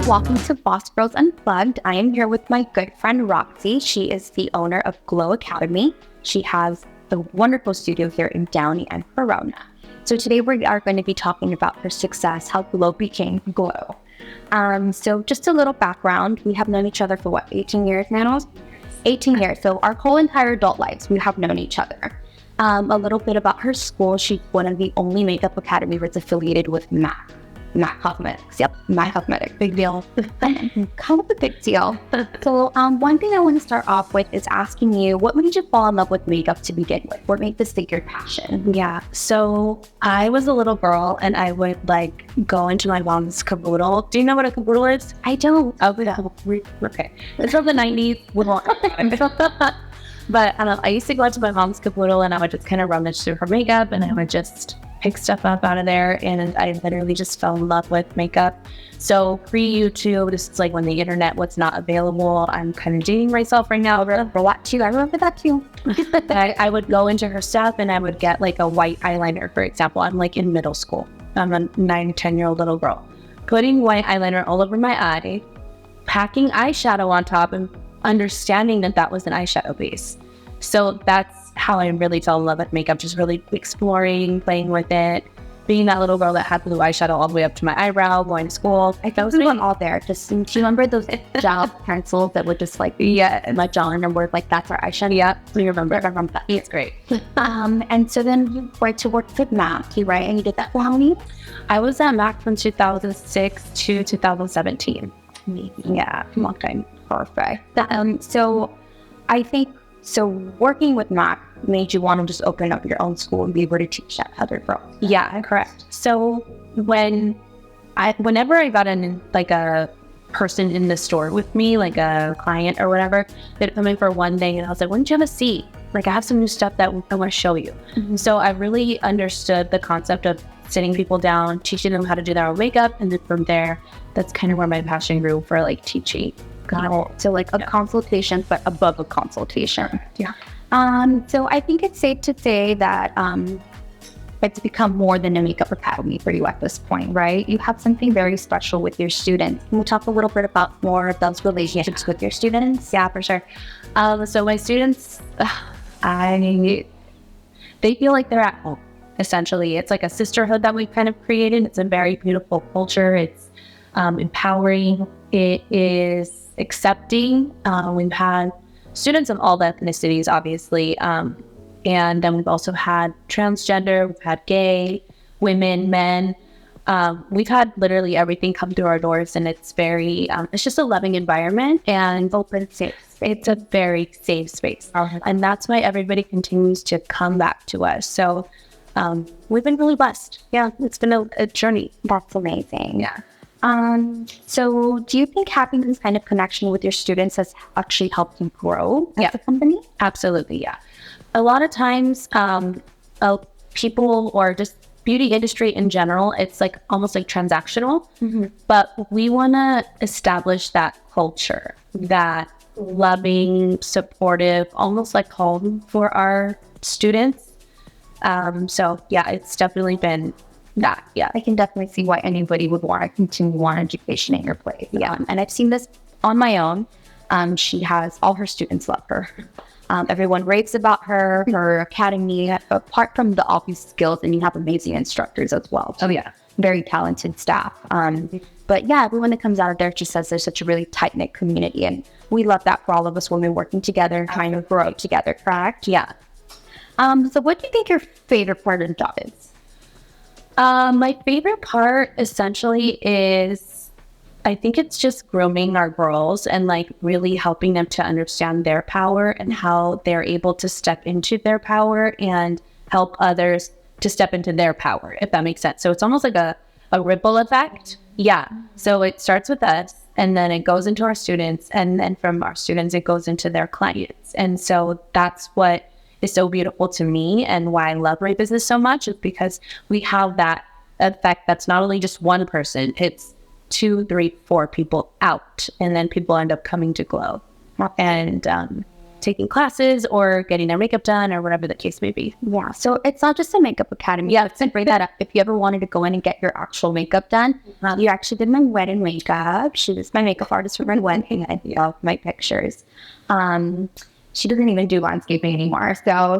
welcome to Boss Girls Unplugged. I am here with my good friend Roxy. She is the owner of Glow Academy. She has a wonderful studio here in Downey and Corona. So today we are going to be talking about her success, how Glow became Glow. So just a little background. We have known each other for 18 years now? 18 years. So our whole entire adult lives, we have known each other. A little bit about her school. She's one of the only makeup academy that's affiliated with MAC Cosmetics. Yep, MAC Cosmetics. Big deal. Kind of a big deal. So one thing I want to start off with is asking you, what made you fall in love with makeup to begin with? What made this your passion? Yeah, so I was a little girl and I would go into my mom's caboodle. Do you know what a caboodle is? I don't. Oh, yeah. Okay. It's from the 90s. But I used to go into my mom's caboodle and I would just kind of rummage through her makeup and I would just pick stuff up out of there, and I literally just fell in love with makeup. So pre-YouTube, this is when the internet was not available. I'm kind of dating myself right now. I remember that too. I would go into her stuff and I would get a white eyeliner, for example. I'm in middle school. I'm a 9-10-year-old little girl. Putting white eyeliner all over my eye, packing eyeshadow on top, and understanding that was an eyeshadow base. So that's how I really fell in love with makeup, just really exploring, playing with it, being that little girl that had blue eyeshadow all the way up to my eyebrow, going to school. I think we went all there. Do you remember those gel pencils that would just my jaw and word that's our eyeshadow? Yeah, I remember that. It's great. And so then you went to work with MAC, right? And you did that for how many years? I was at MAC from 2006 to 2017. Yeah, long time. Perfect. So working with MAC made you want to just open up your own school and be able to teach that other girls. Yeah, correct. So whenever I got a person in the store with me, a client or whatever, they'd come in for one day and I was like, wouldn't you have a seat? I have some new stuff that I want to show you. Mm-hmm. So I really understood the concept of sitting people down, teaching them how to do their own makeup. And then from there, that's kind of where my passion grew for teaching. Got it. So a consultation, but above a consultation. Yeah. So I think it's safe to say that it's become more than a makeup academy for you at this point, right? You have something very special with your students. Can we talk a little bit about more of those relationships with your students? Yeah, for sure. So my students, they feel like they're at home, essentially. It's a sisterhood that we've kind of created. It's a very beautiful culture. It's empowering. It is accepting. We've had students of all the ethnicities, obviously, and then we've also had transgender, we've had gay, women, men. We've had literally everything come through our doors, and it's very, it's just a loving environment and open, safe space. It's a very safe space. And that's why everybody continues to come back to us. So we've been really blessed. Yeah, it's been a journey. That's amazing. Yeah. So do you think having this kind of connection with your students has actually helped you grow as a company? Absolutely, yeah. A lot of times, people or just beauty industry in general, it's almost transactional, mm-hmm. But we want to establish that culture, that loving, supportive, almost like home for our students. So yeah, it's definitely been that. Yeah, I can definitely see why anybody would want to continue on education in your place. Yeah, and I've seen this on my own. She has all her students love her. Everyone raves about her academy. Apart from the obvious skills, and you have amazing instructors as well. Oh yeah, very talented staff. But yeah, everyone that comes out of there just says there's such a really tight-knit community, and we love that for all of us women working together, trying to grow together. Correct? Yeah. So what do you think your favorite part of the job is? My favorite part essentially is, I think it's just grooming our girls and really helping them to understand their power and how they're able to step into their power and help others to step into their power, if that makes sense. So it's almost like a ripple effect. Yeah. So it starts with us and then it goes into our students, and then from our students, it goes into their clients. And so that's what is so beautiful to me, and why I love my business so much, is because we have that effect that's not only just one person, it's 2, 3, 4 people out, and then people end up coming to Glow and taking classes or getting their makeup done or whatever the case may be. Yeah. So it's not just a makeup academy. Yeah, let's bring that up. If you ever wanted to go in and get your actual makeup done, you actually did my wedding makeup. She was my makeup artist for my wedding. I love my pictures. She doesn't even do landscaping anymore. So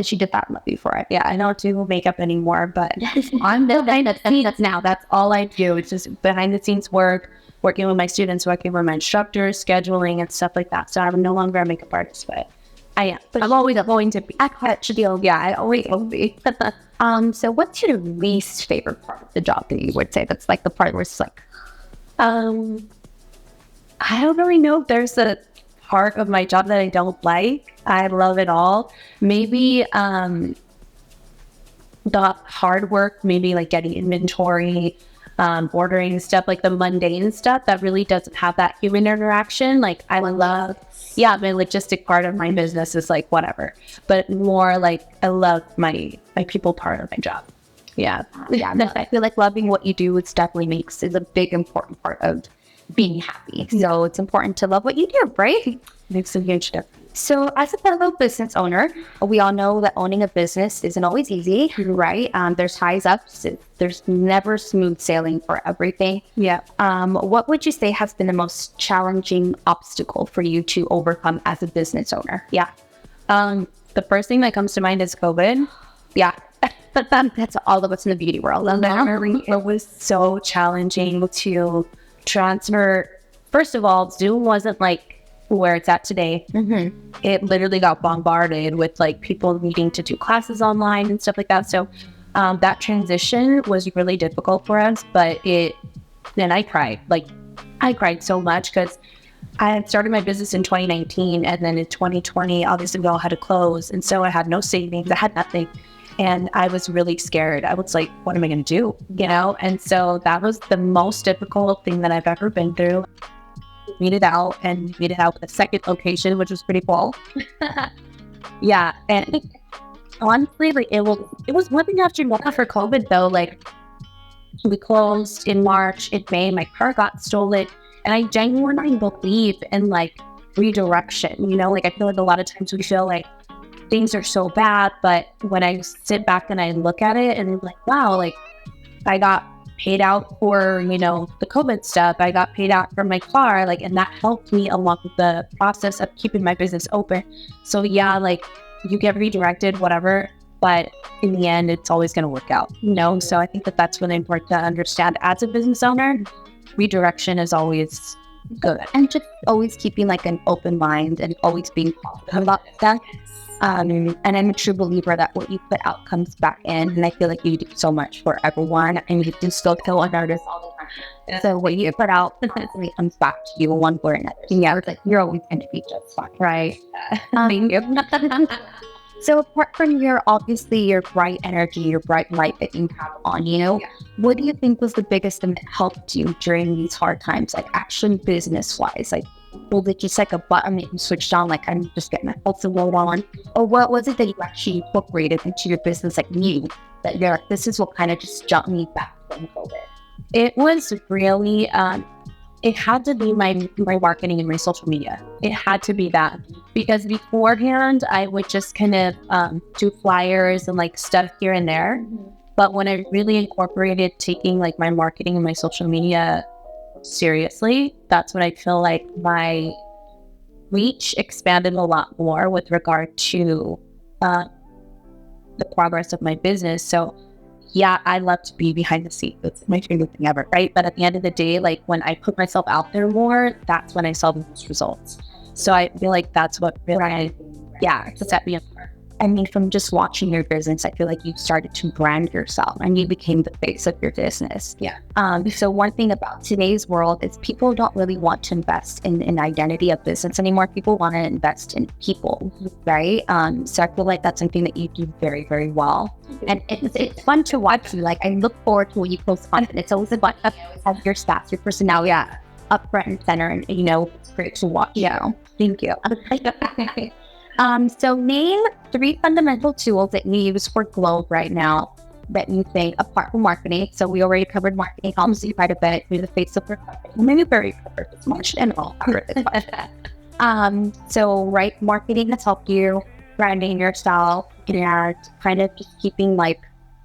she did that before it. Yeah, I don't do makeup anymore, but I'm behind the scenes now. That's all I do. It's just behind the scenes work, working with my students, working with my instructors, scheduling and stuff like that. So I'm no longer a makeup artist, but I am. But I'm always going to be. Yeah, I always will be. So what's your least favorite part of the job that you would say that's like the part where it's like, I don't really know if there's a part of my job that I don't like. I love it all. Maybe the hard work, maybe like getting inventory, ordering stuff, like the mundane stuff that really doesn't have that human interaction. Like I love, my logistic part of my business is like whatever, but more like I love my people part of my job. Yeah. I feel like loving what you do is a big important part of being happy. So it's important to love what you do, right? Makes a huge difference. So as a fellow business owner, we all know that owning a business isn't always easy, right? There's highs, ups. There's never smooth sailing for everything. Yeah. What would you say has been the most challenging obstacle for you to overcome as a business owner? Yeah. The first thing that comes to mind is COVID. Yeah. But that's all of us in the beauty world. It was so challenging to transfer. First of all, Zoom wasn't like where it's at today. It literally got bombarded with like people needing to do classes online and stuff like that. So that transition was really difficult for us, but I cried so much because I had started my business in 2019 and then in 2020, obviously we all had to close. And so I had no savings. I had nothing. And I was really scared. I was like, what am I going to do? You know? And so that was the most difficult thing that I've ever been through. We made it out with a second location, which was pretty cool. Yeah. And honestly, like it was one thing after another for COVID though. Like we closed in March, in May, my car got stolen. And I genuinely believe in like redirection, you know, like I feel like a lot of times we feel like things are so bad, but when I sit back and I look at it and I'm like, wow, like I got paid out for, you know, the COVID stuff. I got paid out for my car, like, and that helped me along the process of keeping my business open. So yeah, like you get redirected, whatever, but in the end, it's always going to work out, you know? So I think that that's really important to understand as a business owner. Redirection is always good. And just always keeping like an open mind and always being positive about that. And I'm a true believer that what you put out comes back in. And I feel like you do so much for everyone and you do still kill an artist all the time. Yeah. So what you put out constantly comes back to you one way or another. Yeah, it's like you're always going to be just fine. Right. Thank you. So apart from your bright energy, your bright light that you have on you, what do you think was the biggest thing that helped you during these hard times, like actually business-wise? Like, was it just like a button that you switched on, like I'm just getting my pulse and roll on? Or what was it that you actually incorporated into your business, like new, that you're like, this is what kind of just jumped me back from COVID? It was really, it had to be my marketing and my social media. It had to be that, because beforehand I would just kind of do flyers and like stuff here and there. Mm-hmm. But when I really incorporated taking like my marketing and my social media seriously, that's when I feel like my reach expanded a lot more with regard to the progress of my business. So yeah, I love to be behind the scenes. It's my favorite thing ever, right? But at the end of the day, like when I put myself out there more, that's when I saw the most results. So I feel like that's what really, set me apart. I mean, from just watching your business, I feel like you started to brand yourself and you became the face of your business. Yeah. So one thing about today's world is people don't really want to invest in an identity of business anymore. People want to invest in people, right? So I feel like that's something that you do very, very well. And it's fun to watch you. Like, I look forward to when you post content. It's always fun to have your stats, your personality up front and center. And, you know, it's great to watch. Yeah. Thank you. So name 3 fundamental tools that you use for Glow right now that you think, apart from marketing. So we already covered marketing, obviously quite a bit. You're the face of your company. Maybe very covered this much and all covered this much. So marketing has helped you branding yourself and kind of just keeping like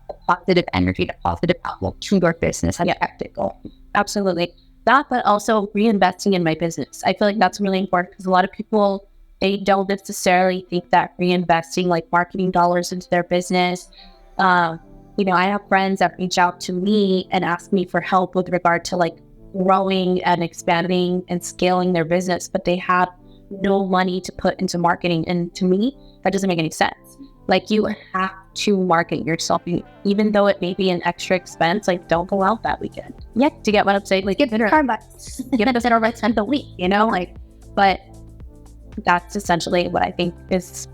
a positive energy, a positive outlook to your business and ethical. Absolutely. That, but also reinvesting in my business. I feel like that's really important because a lot of people, they don't necessarily think that reinvesting like marketing dollars into their business. I have friends that reach out to me and ask me for help with regard to like growing and expanding and scaling their business, but they have no money to put into marketing. And to me, that doesn't make any sense. Like, you have to market yourself, even though it may be an extra expense. Like, don't go out that weekend. Yeah, to get what I'm saying. Like, give it $10. Give it $10 a week, but that's essentially what I think is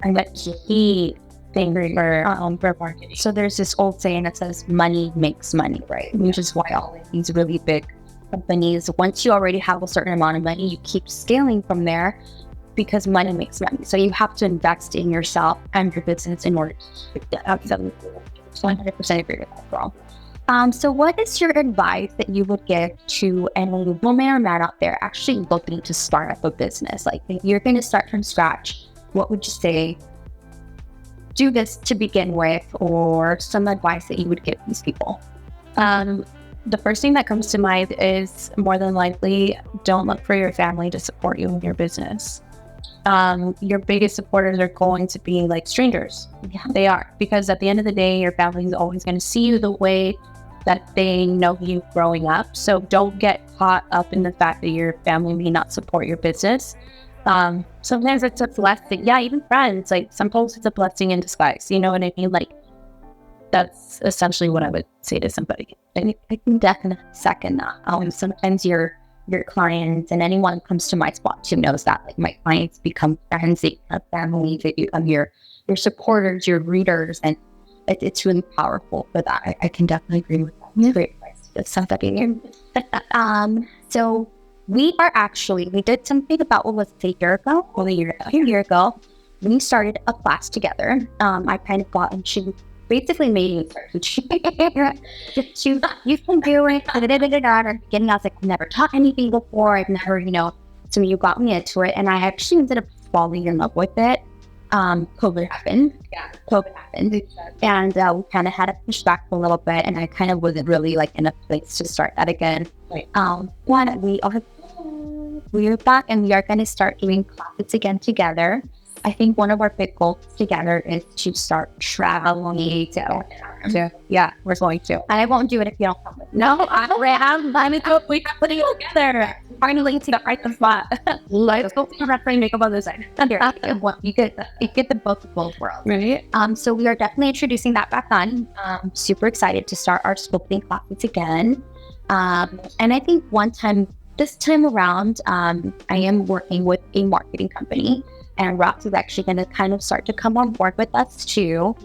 the key thing for marketing. So there's this old saying that says money makes money, right? Which is why all of these really big companies, once you already have a certain amount of money, you keep scaling from there because money makes money. So you have to invest in yourself and your business in order to keep that. Absolutely. 100% agree with that, girl. So what is your advice that you would give to any woman or man out there actually looking to start up a business? Like, if you're going to start from scratch, what would you say? Do this to begin with, or some advice that you would give these people? The first thing that comes to mind is, more than likely, don't look for your family to support you in your business. Your biggest supporters are going to be like strangers. Yeah. They are, because at the end of the day, your family is always going to see you the way that they know you growing up. So don't get caught up in the fact that your family may not support your business. Sometimes it's a blessing. Yeah, even friends, like sometimes it's a blessing in disguise. You know what I mean? Like, that's essentially what I would say to somebody. I can definitely second that. Sometimes your clients and anyone who comes to my spot too knows that, like, my clients become friends, they become family, they become your supporters, your readers, and it's really powerful for that. I can definitely agree with that. Yeah. Great advice. That's something. So we did something about, what was it, a year ago. We started a class together. I kind of got into, basically made me start teaching. You can do it. At the beginning, I was like, never taught anything before. I've never, so you got me into it, and I actually ended up falling in love with it. COVID happened. And we kind of had to push back a little bit, and I kind of wasn't really like in a place to start that again. Right. We are back, and we are going to start doing classes again together. I think one of our big goals together is to start traveling. Yeah, we're going to. And I won't do it if you don't come with me. No, I'm we can put it together. Finally, to the right spot. Let's go to referee makeup on this side. You get the both worlds. Right. So we are definitely introducing that back on. Super excited to start our sculpting classes again. And I think this time around, I am working with a marketing company. And Rox is actually going to kind of start to come on board with us too.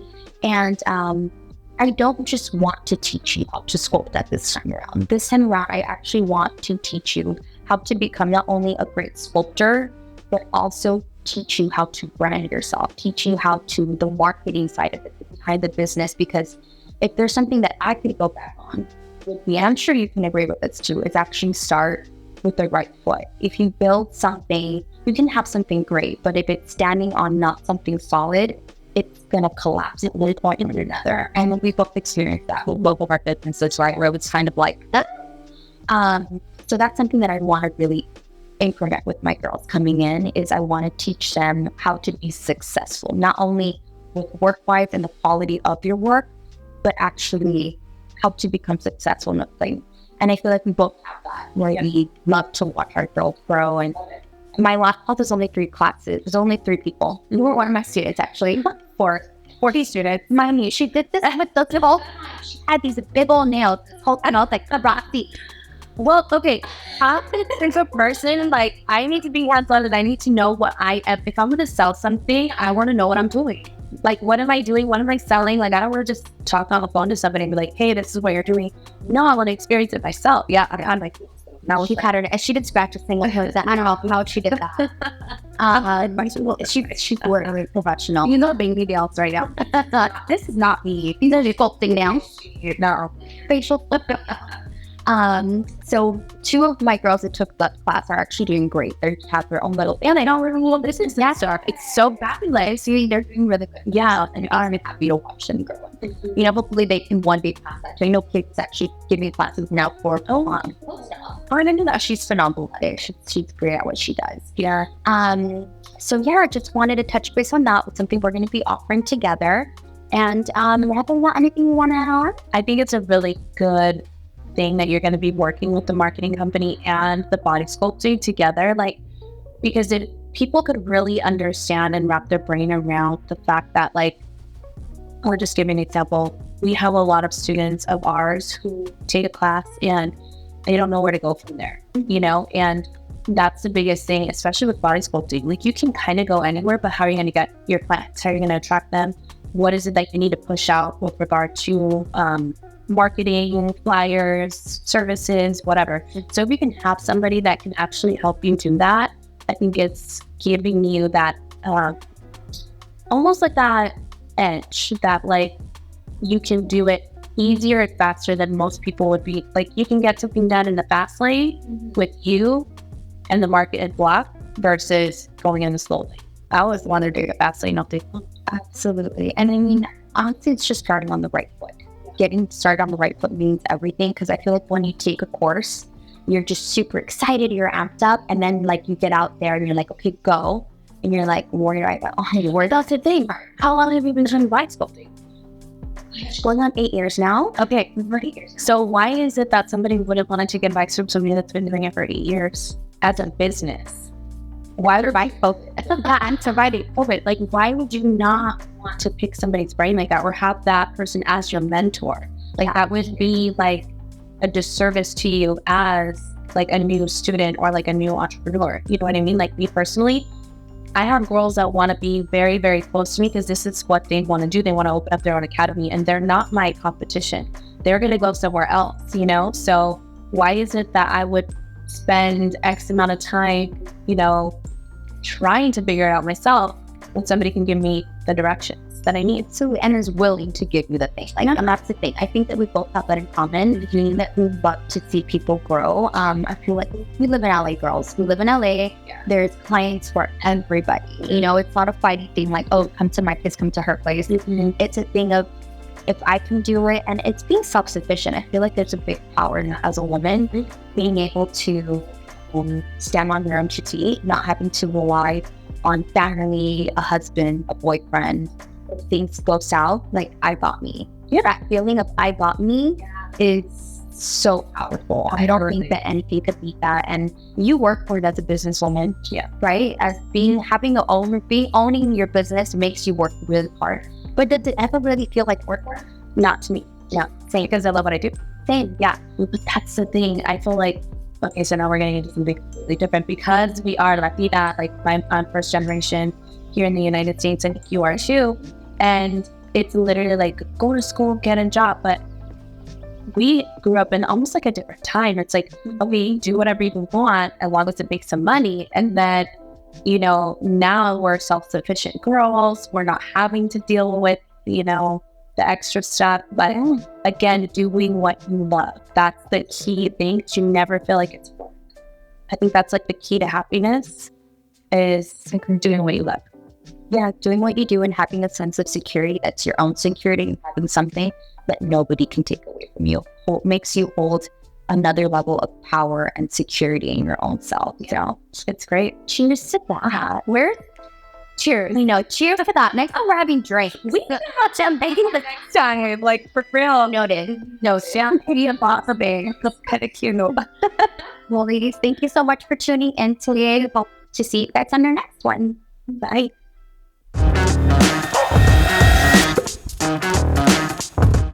And I don't just want to teach you how to sculpt at this time around. This time around, I actually want to teach you how to become not only a great sculptor, but also teach you how to brand yourself, teach you how to the marketing side of it, behind the business. Because if there's something that I could go back on with me, I'm sure you can agree with this too, is actually start with the right foot. If you build something, you can have something great, but if it's standing on not something solid, it's gonna collapse at one point or another. And we both experienced that with both of our businesses, right? Where it's kind of like that. So that's something that I want to really increment with my girls coming in, is I want to teach them how to be successful, not only with work-wise and the quality of your work, but actually how to become successful in the thing. And I feel like we both have that, where we love to watch our girls grow. And my last class was only 3 classes. There's only 3 people. You were one of my students, actually. 40 students. Mind she did this with the whole time. She had these big old nails. And I was like, Roxy. Well, okay. As a person, like, I need to be hands-on, and I need to know what I am. If I'm going to sell something, I want to know what I'm doing. Like, what am I doing? What am I selling? Like, I don't want to just talk on the phone to somebody and be like, hey, this is what you're doing. No, I want to experience it myself. Yeah, I'm like, now she had her, and she did scratch a thing with her. I don't know how she did that. She's really professional. You know, baby nails right now. This is not me. These are the sculpting nails. No. Facial flip. So two of my girls that took that class are actually doing great. They have their own little family. I don't really know this is that stuff. It's so fabulous. They're doing really good. Yeah, and I'm happy to watch them grow. You know, hopefully they can one day pass that. I know kids actually give me classes now for I didn't know that. She's phenomenal at it. She's great at what she does. Yeah. So yeah, I just wanted to touch base on that with something we're going to be offering together. And anything you want to add? I think it's a really good thing that you're going to be working with the marketing company and the body sculpting together, like, because if people could really understand and wrap their brain around the fact that, like, or just give an example, we have a lot of students of ours who take a class and they don't know where to go from there, you know, and that's the biggest thing, especially with body sculpting. Like, you can kind of go anywhere, but how are you going to get your clients? How are you going to attract them? What is it that you need to push out with regard to marketing, flyers, services, whatever. So if you can have somebody that can actually help you do that, I think it's giving you that almost like that edge that, like, you can do it easier and faster than most people would be. Like, you can get something done in the fast lane with you and the market and block versus going in the slow lane. I always wanted to do the fast lane. Absolutely. And I mean, honestly, it's just starting on the right foot. Getting started on the right foot means everything, because I feel like when you take a course, you're just super excited, you're amped up, and then, like, you get out there and you're like, okay, go. And you're like, where are you? That's the thing. How long have you been doing body sculpting? Going on 8 years now. Okay, 8 years. So why is it that somebody wouldn't want to take advice from somebody that's been doing it for 8 years as a business? Why would I focus? I'm surviving COVID. Like, why would you not want to pick somebody's brain like that or have that person as your mentor? Like, that would be like a disservice to you as, like, a new student or like a new entrepreneur. You know what I mean? Like, me personally, I have girls that want to be very, very close to me because this is what they want to do. They want to open up their own academy, and they're not my competition. They're going to go somewhere else, you know? So why is it that I would spend X amount of time, you know, trying to figure it out myself when somebody can give me the directions that I need? So, and is willing to give you the thing. Like, and that's the thing. I think that we both have that in common, that we love to see people grow. I feel like we live in LA, girls. We live in LA. Yeah. There's clients for everybody. You know, it's not a fighting thing like, oh, come to my place, come to her place. Mm-hmm. It's a thing of, if I can do it, and it's being self-sufficient. I feel like there's a big power in, as a woman, being able to stand on your own 2 feet, not having to rely on family, a husband, a boyfriend. If things go south, like, I got me. Yeah, that feeling of I got me is so powerful. I don't think that anything could beat that. And you work for it as a businesswoman, right? As owning your business makes you work really hard. But does it ever really feel like work? Not to me. Yeah, same, because I love what I do. Same, yeah. But that's the thing. I feel like, okay, so now we're getting into something completely different because we are Latina, like, I'm first generation here in the United States, and you are too. And it's literally like, go to school, get a job. But we grew up in almost like a different time. It's like, okay, do whatever you want as long as it makes some money. And then, you know, now we're self-sufficient girls. We're not having to deal with, you know, the extra stuff. But again, doing what you love. That's the key thing. You never feel like it's work. I think that's like the key to happiness, is doing what you love. Yeah, doing what you do and having a sense of security that's your own security, and having something that nobody can take away from you. It makes you hold another level of power and security in your own self. You know, it's great. Cheers to that. Cheers. You know, cheers to that. Next time we're having drinks. We can have champagne the next time. Like, for real. Noted. No, champagne and possibly. That's kind of cute. Well, ladies, thank you so much for tuning in today. Hope to see you guys on our next one. Bye.